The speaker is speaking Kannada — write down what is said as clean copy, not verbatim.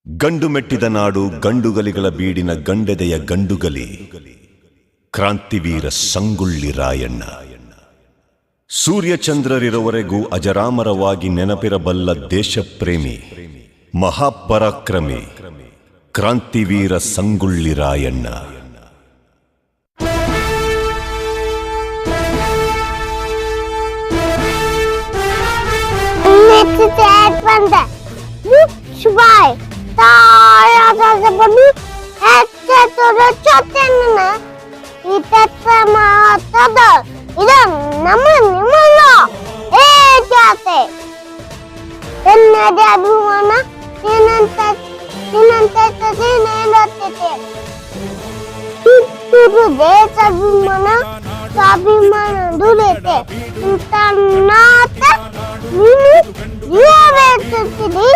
ಗಂಡು ಮೆಟ್ಟಿದ ನಾಡು ಗಂಡುಗಲಿಗಳ ಬೀಡಿನ ಗಂಡೆದೆಯ ಗಂಡುಗಲಿ ಕ್ರಾಂತಿವೀರ ಸಂಗೊಳ್ಳಿ ರಾಯಣ್ಣ. ಸೂರ್ಯಚಂದ್ರರಿರುವವರೆಗೂ ಅಜರಾಮರವಾಗಿ ನೆನಪಿರಬಲ್ಲ ದೇಶಪ್ರೇಮಿ ಮಹಾಪರಾಕ್ರಮಿ ಕ್ರಾಂತಿವೀರ Sangolli Rayanna. Subay, tayo sa babi, headset udah catin na, kita sama tada, idang naman mana, jate, dan ada abu mana, sinantai tadi nendote, itu deh abu mana, sabi mana dulu deh, entah nata, ini dia betul sih.